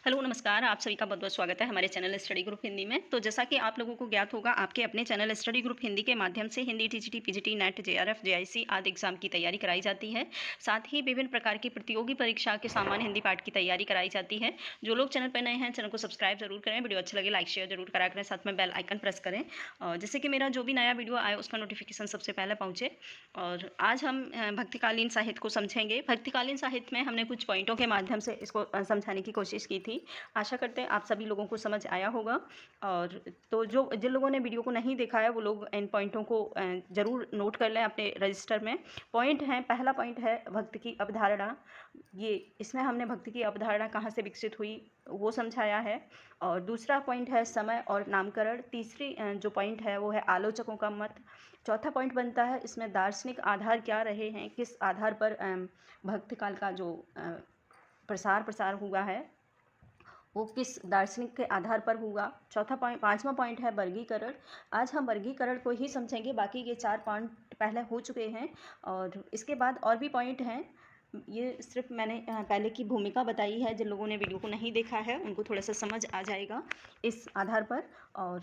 Hello नमस्कार, आप सभी का बहुत-बहुत स्वागत है हमारे चैनल स्टडी ग्रुप हिंदी में। तो जैसा कि आप लोगों को ज्ञात होगा, आपके अपने चैनल स्टडी ग्रुप हिंदी के माध्यम से Hindi, TGT, PGT, net, JRF, JIC आदि एग्जाम की तैयारी कराई जाती है। साथ ही विभिन्न प्रकार की प्रतियोगी परीक्षा के सामान्य हिंदी पाठ की तैयारी कराई जाती है। जो लोग चैनल पर नए हैं, चैनल को सब्सक्राइब जरूर करें, वीडियो अच्छा लगे लाइक शेयर जरूर करा करें, साथ में बेल आइकन प्रेस करें जिससे कि मेरा जो भी नया वीडियो आए उसका नोटिफिकेशन सबसे पहले पहुँचे। और आज हम भक्तिकालीन साहित्य को समझेंगे। भक्तिकालीन साहित्य में हमने कुछ पॉइंटों के माध्यम से इसको समझाने की कोशिश की थी। आशा करते हैं आप सभी लोगों को समझ आया होगा। और तो जिन लोगों ने वीडियो को नहीं देखा है वो लोग इन पॉइंटों को ज़रूर नोट कर लें अपने रजिस्टर में। पॉइंट है, पहला पॉइंट है भक्ति की अवधारणा। ये इसमें हमने भक्ति की अवधारणा कहाँ से विकसित हुई वो समझाया है। और दूसरा पॉइंट है समय और नामकरण। तीसरी जो पॉइंट है वो है आलोचकों का मत। चौथा पॉइंट बनता है इसमें दार्शनिक आधार क्या रहे हैं, किस आधार पर भक्ति काल का जो प्रसार हुआ है वो किस दार्शनिक के आधार पर हुआ। पांचवा पॉइंट है वर्गीकरण। आज हम वर्गीकरण को ही समझेंगे, बाकी ये 4 पॉइंट पहले हो चुके हैं और इसके बाद और भी पॉइंट हैं। ये सिर्फ मैंने पहले की भूमिका बताई है, जिन लोगों ने वीडियो को नहीं देखा है उनको थोड़ा सा समझ आ जाएगा इस आधार पर। और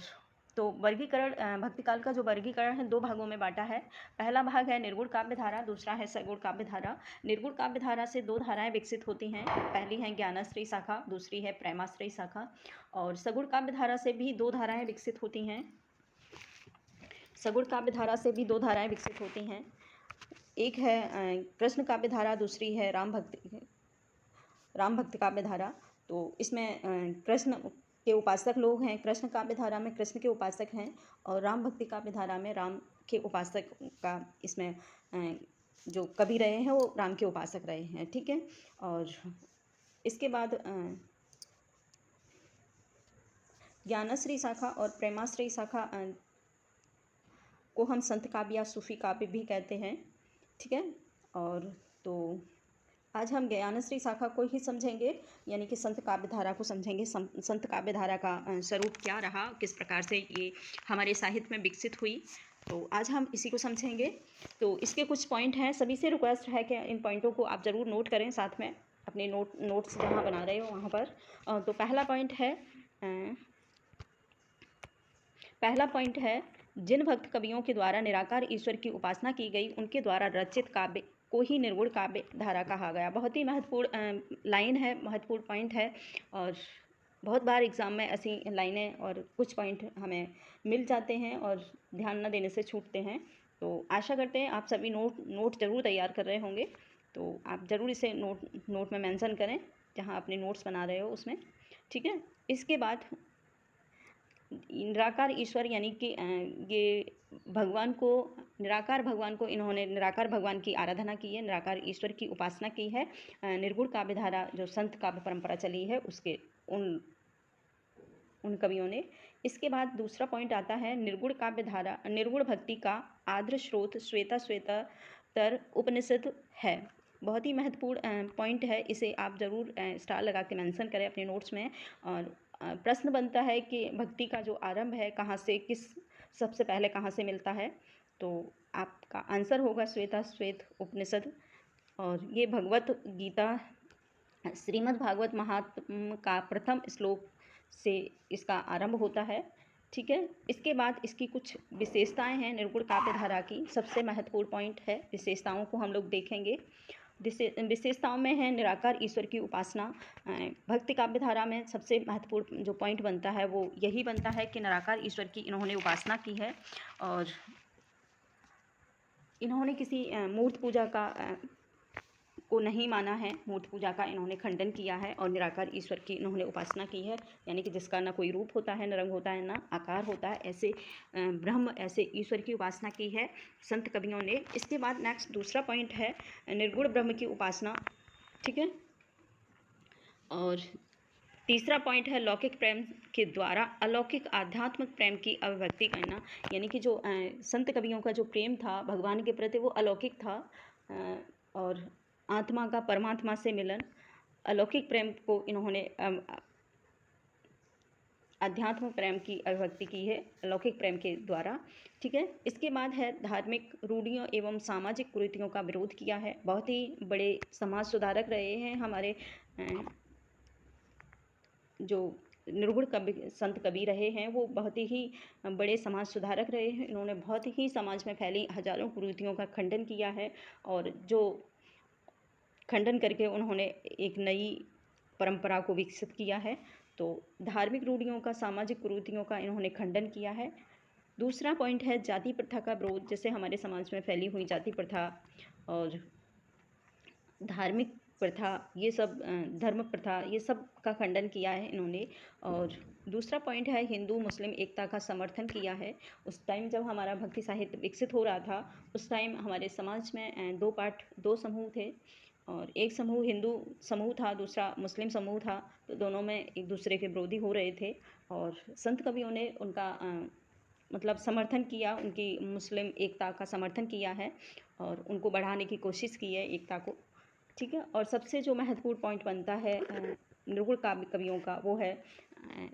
तो वर्गीकरण, भक्तिकाल का जो वर्गीकरण है 2 भागों में बांटा है। पहला भाग है निर्गुण काव्य धारा, दूसरा है सगुण काव्य धारा। निर्गुण काव्य धारा से 2 धाराएं विकसित होती हैं, पहली है ज्ञानाश्रयी शाखा, दूसरी है प्रेमाश्रयी शाखा। और सगुण काव्य धारा से भी 2 धाराएं विकसित होती हैं। सगुण काव्य धारा से भी 2 धाराएं विकसित होती हैं। एक है कृष्ण काव्य धारा, दूसरी है राम भक्ति काव्य धारा। तो इसमें कृष्ण के उपासक लोग हैं, कृष्ण काव्य धारा में कृष्ण के उपासक हैं और राम भक्ति काव्य धारा में राम के उपासक का इसमें जो कवि रहे हैं वो राम के उपासक रहे हैं। ठीक है। और इसके बाद ज्ञानाश्रयी शाखा और प्रेमाश्रयी शाखा को हम संत काव्य या सूफी काव्य भी कहते हैं। ठीक है। और तो आज हम ज्ञानश्री शाखा को ही समझेंगे, यानी कि संत काव्य धारा को समझेंगे। संत काव्य धारा का स्वरूप क्या रहा, किस प्रकार से ये हमारे साहित्य में विकसित हुई, तो आज हम इसी को समझेंगे। तो इसके कुछ पॉइंट हैं, सभी से रिक्वेस्ट है कि इन पॉइंटों को आप ज़रूर नोट करें, साथ में अपने नोट्स जहाँ बना रहे हो वहाँ पर। तो पहला पॉइंट है जिन भक्त कवियों के द्वारा निराकार ईश्वर की उपासना की गई उनके द्वारा रचित काव्य को ही निर्गुण काव्य धारा कहा गया। बहुत ही महत्वपूर्ण लाइन है, महत्वपूर्ण पॉइंट है और बहुत बार एग्ज़ाम में ऐसी लाइनें और कुछ पॉइंट हमें मिल जाते हैं और ध्यान न देने से छूटते हैं। तो आशा करते हैं आप सभी नोट ज़रूर तैयार कर रहे होंगे। तो आप ज़रूर इसे नोट में मेंशन करें जहाँ अपने नोट्स बना रहे हो उसमें। ठीक है। इसके बाद निराकार ईश्वर, यानी कि ये निराकार भगवान को इन्होंने निराकार भगवान की आराधना की है, निराकार ईश्वर की उपासना की है। निर्गुण काव्य धारा जो संत काव्य परंपरा चली है उसके उन कवियों ने। इसके बाद दूसरा पॉइंट आता है निर्गुण काव्य धारा, निर्गुण भक्ति का आद्र स्रोत श्वेताश्वतर उपनिषद है। बहुत ही महत्वपूर्ण पॉइंट है, इसे आप ज़रूर स्टार लगा के मेंशन करें अपने नोट्स में। और प्रश्न बनता है कि भक्ति का जो आरंभ है कहाँ से, सबसे पहले कहाँ से मिलता है, तो आपका आंसर होगा श्वेताश्वेत उपनिषद। और ये भगवत गीता श्रीमद् भागवत महात्म्य का प्रथम श्लोक से इसका आरंभ होता है। ठीक है। इसके बाद इसकी कुछ विशेषताएं हैं निर्गुण काव्य धारा की। सबसे महत्वपूर्ण पॉइंट है, विशेषताओं को हम लोग देखेंगे। विशेषताओं में है निराकार ईश्वर की उपासना। भक्ति काव्य धारा में सबसे महत्वपूर्ण जो पॉइंट बनता है वो यही बनता है कि निराकार ईश्वर की इन्होंने उपासना की है और इन्होंने किसी मूर्त पूजा को नहीं माना है, मूर्ति पूजा का इन्होंने खंडन किया है और निराकार ईश्वर की इन्होंने उपासना की है, यानी कि जिसका ना कोई रूप होता है, न रंग होता है, ना आकार होता है, ऐसे ब्रह्म, ऐसे ईश्वर की उपासना की है संत कवियों ने। इसके बाद नेक्स्ट दूसरा पॉइंट है निर्गुण ब्रह्म की उपासना। ठीक है। और तीसरा पॉइंट है लौकिक प्रेम के द्वारा अलौकिक आध्यात्मिक प्रेम की अभिव्यक्ति करना, यानी कि जो संत कवियों का जो प्रेम था भगवान के प्रति वो अलौकिक था और आत्मा का परमात्मा से मिलन, अलौकिक प्रेम को इन्होंने अध्यात्म प्रेम की अभिव्यक्ति की है अलौकिक प्रेम के द्वारा। ठीक है। इसके बाद है धार्मिक रूढ़ियों एवं सामाजिक कुरीतियों का विरोध किया है। बहुत ही बड़े समाज सुधारक रहे हैं हमारे जो निर्गुण कवि संत कवि रहे हैं वो बहुत ही बड़े समाज सुधारक रहे हैं। इन्होंने बहुत ही समाज में फैली हजारों कुरीतियों का खंडन किया है और जो खंडन करके उन्होंने एक नई परंपरा को विकसित किया है। तो धार्मिक रूढ़ियों का, सामाजिक कुरीतियों का इन्होंने खंडन किया है। दूसरा पॉइंट है जाति प्रथा का विरोध। जैसे हमारे समाज में फैली हुई जाति प्रथा और धार्मिक प्रथा, ये सब धर्म प्रथा, ये सब का खंडन किया है इन्होंने। और दूसरा पॉइंट है हिंदू मुस्लिम एकता का समर्थन किया है। उस टाइम जब हमारा भक्ति साहित्य विकसित हो रहा था, उस टाइम हमारे समाज में दो समूह थे और एक समूह हिंदू समूह था, दूसरा मुस्लिम समूह था। तो दोनों में एक दूसरे के विरोधी हो रहे थे और संत कवियों ने उनका मतलब समर्थन किया, उनकी मुस्लिम एकता का समर्थन किया है और उनको बढ़ाने की कोशिश की है एकता को। ठीक है। और सबसे जो महत्वपूर्ण पॉइंट बनता है निर्गुण काव्य कवियों का, वो है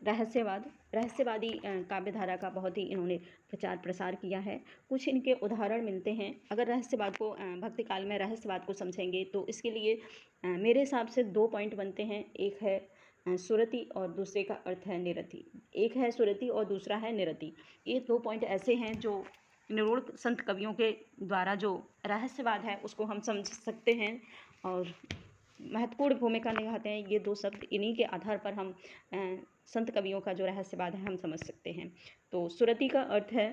रहस्यवाद। रहस्यवादी काव्य धारा का बहुत ही इन्होंने प्रचार प्रसार किया है। कुछ इनके उदाहरण मिलते हैं। अगर रहस्यवाद को भक्ति काल में रहस्यवाद को समझेंगे तो इसके लिए मेरे हिसाब से 2 पॉइंट बनते हैं। एक है सुरति और दूसरे का अर्थ है निरति। एक है सुरति और दूसरा है निरति। ये 2 पॉइंट ऐसे हैं जो निर्गुण संत कवियों के द्वारा जो रहस्यवाद है उसको हम समझ सकते हैं और महत्वपूर्ण भूमिका निभाते हैं। ये 2 शब्द, इन्हीं के आधार पर हम संत कवियों का जो रहस्यवाद है हम समझ सकते हैं। तो सुरति का अर्थ है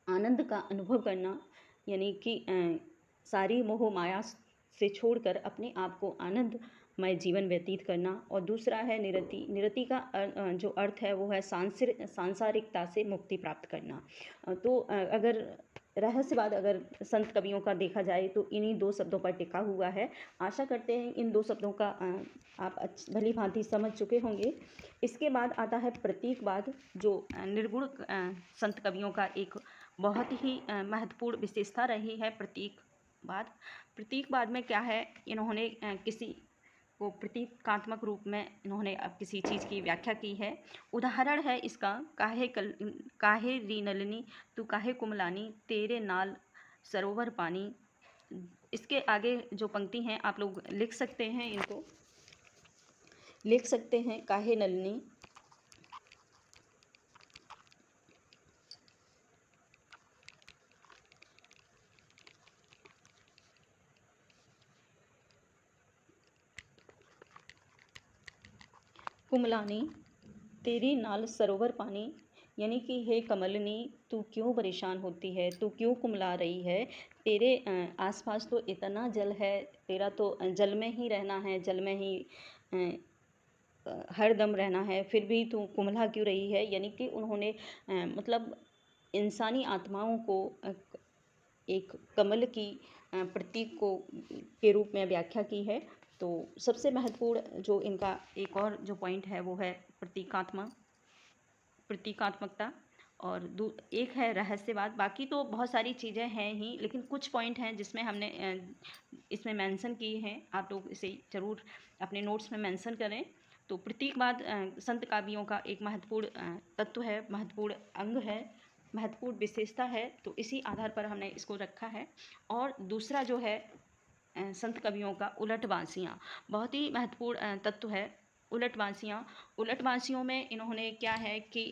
आनंद का अनुभव करना, यानी कि सारी मोह माया से छोड़कर अपने आप को आनंदमय जीवन व्यतीत करना। और दूसरा है निरति। निरति का जो अर्थ है वो है सांसारिकता से मुक्ति प्राप्त करना। तो अगर रहस्यवाद अगर संत कवियों का देखा जाए तो इन्हीं 2 शब्दों पर टिका हुआ है। आशा करते हैं इन 2 शब्दों का आप भली भांति समझ चुके होंगे। इसके बाद आता है प्रतीकवाद, जो निर्गुण संत कवियों का एक बहुत ही महत्वपूर्ण विशेषता रही है। प्रतीकवाद, प्रतीकवाद में क्या है, इन्होंने किसी को प्रतीकात्मक रूप में इन्होंने अब किसी चीज़ की व्याख्या की है। उदाहरण है इसका, काहे री नलिनी तू काहे कुमलानी, तेरे नाल सरोवर पानी। इसके आगे जो पंक्ति हैं आप लोग लिख सकते हैं, इनको लिख सकते हैं। काहे नलिनी, कुमलानी, तेरी नाल सरोवर पानी, यानी कि हे कमलनी, तू क्यों परेशान होती है, तू क्यों कुमला रही है। तेरे आसपास तो इतना जल है, तेरा तो जल में ही रहना है, जल में ही हर दम रहना है, फिर भी तू कुमला क्यों रही है। यानी कि उन्होंने मतलब इंसानी आत्माओं को एक कमल की प्रतीक को के रूप में व्याख्या की है। तो सबसे महत्वपूर्ण जो इनका एक और जो पॉइंट है वो है प्रतीकात्मकता और एक है रहस्यवाद। बाकी तो बहुत सारी चीज़ें हैं ही, लेकिन कुछ पॉइंट हैं जिसमें हमने इसमें मेंशन किए हैं। आप लोग इसे ज़रूर अपने नोट्स में मेंशन करें। तो प्रतीकवाद संत काव्यों का एक महत्वपूर्ण तत्व है, महत्वपूर्ण अंग है, महत्वपूर्ण विशेषता है। तो इसी आधार पर हमने इसको रखा है। और दूसरा जो है संत कवियों का उलटवासियाँ, बहुत ही महत्वपूर्ण तत्व है। उलटवासियों में इन्होंने क्या है कि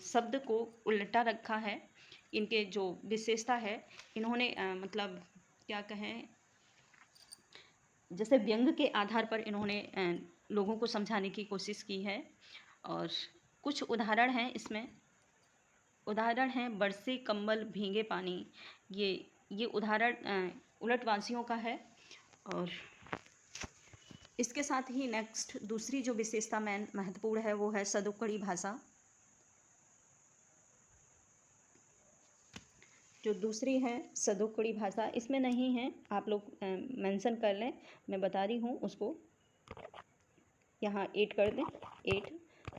शब्द को उल्टा रखा है। इनके जो विशेषता है, इन्होंने मतलब क्या कहें, जैसे व्यंग के आधार पर इन्होंने लोगों को समझाने की कोशिश की है। और कुछ उदाहरण हैं इसमें। उदाहरण हैं बरसे कंबल भीगे पानी, ये उदाहरण उलटवासियों का है। और इसके साथ ही नेक्स्ट दूसरी जो विशेषता महत्वपूर्ण है वो है सदुक्कड़ी भाषा। जो दूसरी है सदुक्कड़ी भाषा, इसमें नहीं है, आप लोग मेंशन कर लें, मैं बता रही हूँ उसको, यहाँ 8 कर दें। 8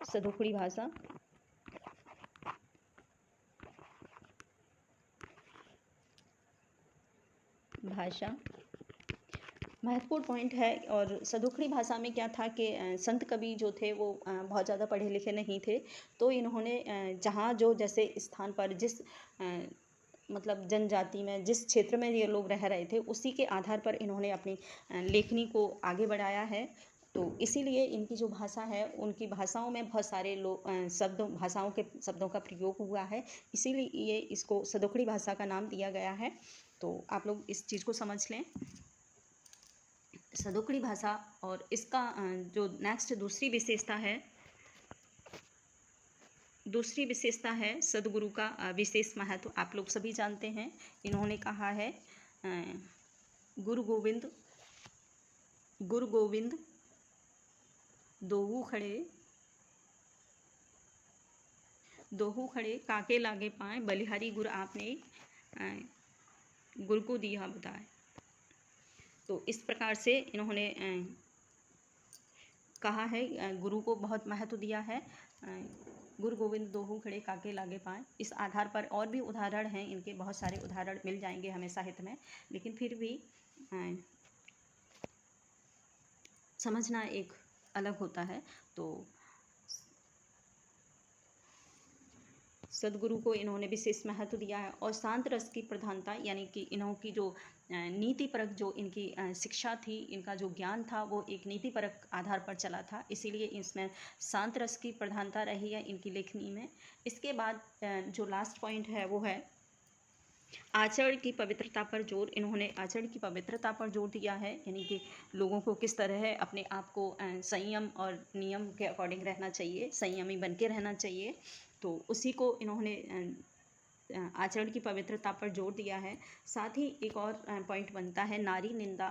सदुक्कड़ी भाषा। महत्वपूर्ण पॉइंट है। और सदुक्कड़ी भाषा में क्या था कि संत कवि जो थे वो बहुत ज़्यादा पढ़े लिखे नहीं थे। तो इन्होंने जहाँ जो जैसे स्थान पर जिस मतलब जनजाति में जिस क्षेत्र में ये लोग रह रहे थे, उसी के आधार पर इन्होंने अपनी लेखनी को आगे बढ़ाया है। तो इसीलिए इनकी जो भाषा है, उनकी भाषाओं में बहुत सारे भाषाओं के शब्दों का प्रयोग हुआ है, इसीलिए इसको सदोकड़ी भाषा का नाम दिया गया है। तो आप लोग इस चीज़ को समझ लें, सदोकड़ी भाषा। और इसका जो नेक्स्ट दूसरी विशेषता है सदगुरु का विशेष महत्व। आप लोग सभी जानते हैं, इन्होंने कहा है गुरु गोविंद दोहू खड़े काके लागे पाए, बलिहारी गुरु आपने गुरु को दिया बताए। तो इस प्रकार से इन्होंने कहा है, गुरु को बहुत महत्व दिया है। गुरु गोविंद दोहू खड़े काके लागे पाए, इस आधार पर और भी उदाहरण हैं, इनके बहुत सारे उदाहरण मिल जाएंगे हमें साहित्य में, लेकिन फिर भी समझना एक अलग होता है। तो सदगुरु को इन्होंने विशेष महत्व दिया है। और शांत रस की प्रधानता, यानी कि इन्होंने जो नीतिपरक जो इनकी शिक्षा थी, इनका जो ज्ञान था, वो एक नीतिपरक आधार पर चला था, इसीलिए इसमें शांत रस की प्रधानता रही है इनकी लेखनी में। इसके बाद जो लास्ट पॉइंट है वो है आचरण की पवित्रता पर जोर। इन्होंने आचरण की पवित्रता पर जोर दिया है, यानी कि लोगों को किस तरह अपने आप को संयम और नियम के अकॉर्डिंग रहना चाहिए, संयमी बन के रहना चाहिए। तो उसी को इन्होंने आचरण की पवित्रता पर जोर दिया है। साथ ही एक और पॉइंट बनता है नारी निंदा।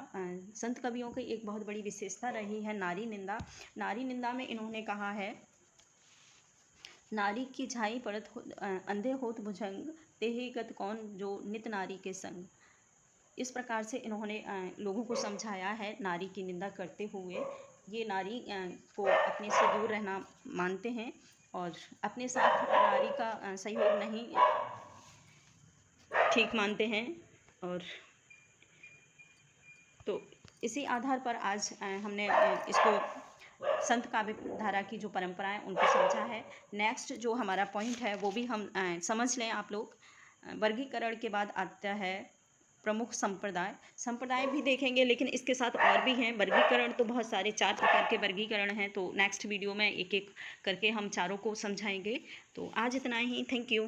संत कवियों की एक बहुत बड़ी विशेषता रही है नारी निंदा। नारी निंदा में इन्होंने कहा है, नारी की झाई पड़त अंधे होत भुजंग, तेहि गत कौन जो नित नारी के संग। इस प्रकार से इन्होंने लोगों को समझाया है नारी की निंदा करते हुए। ये नारी को अपने से दूर रहना मानते हैं और अपने साथ नारी का सहयोग नहीं ठीक मानते हैं। और तो इसी आधार पर आज हमने इसको संत काव्य धारा की जो परंपराएं उनको समझा है। नेक्स्ट जो हमारा पॉइंट है वो भी हम समझ लें आप लोग। वर्गीकरण के बाद आता है प्रमुख संप्रदाय भी देखेंगे, लेकिन इसके साथ और भी हैं वर्गीकरण। तो बहुत सारे 4 प्रकार के वर्गीकरण हैं, तो नेक्स्ट वीडियो में एक एक करके हम चारों को समझाएंगे। तो आज इतना ही, थैंक यू।